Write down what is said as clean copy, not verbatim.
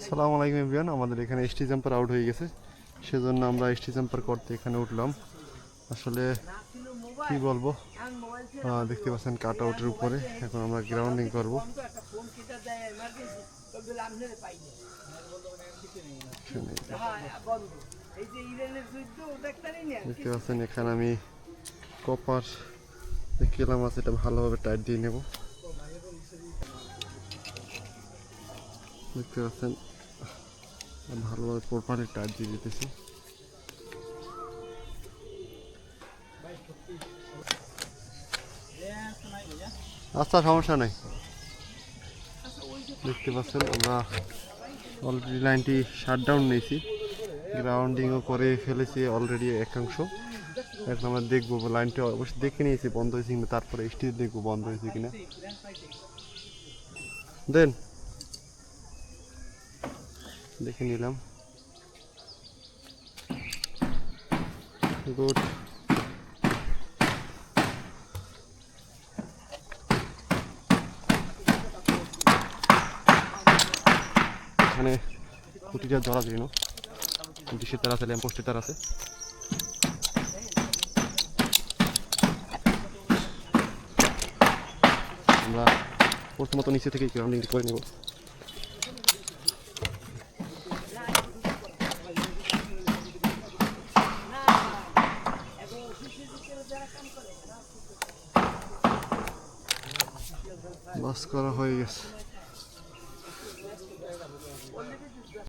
আসসালামু আলাইকুম এভরিওয়ান। আমাদের এখানে এসটি জাম্পার আউট হয়ে গেছে, সেজন্য আমরা এসটি জাম্পার করতে এখানে উঠলাম। আসলে কি বলবো, দেখতে পাচ্ছেন কাট আউটের উপরে এখন আমরা গ্রাউন্ডিং করব। দেখতে পাচ্ছেন এখানে আমি কপার কেলাম আছে, এটা ভালোভাবে টাইট দিয়ে নেব। দেখতে পাচ্ছেন ভালোভাবে প্রপারলি টাইট দিয়ে দিতেছি। আচ্ছা, সমস্যা নাই। দেখতে পাচ্ছেন আমরা অলরেডি লাইনটি শাটডাউন নিয়েছি, গ্রাউন্ডিংও করে ফেলেছি অলরেডি একাংশ। এখন আমরা দেখবো লাইনটা অবশ্যই দেখে নিয়েছি বন্ধ হয়েছে কিনা, তারপরে স্টিচ দেখবো বন্ধ হয়েছে কিনা। দেন দেখে নিলাম, গুড। এখানে খুঁটিটা ধরা যায় না, ডিশের তার আছে, ল্যাম্পোস্টের তার আছে। আমরা প্রথমত নিচে থেকে গ্রাউন্ডিং করে নেব। বাস করা হয়ে গেছে।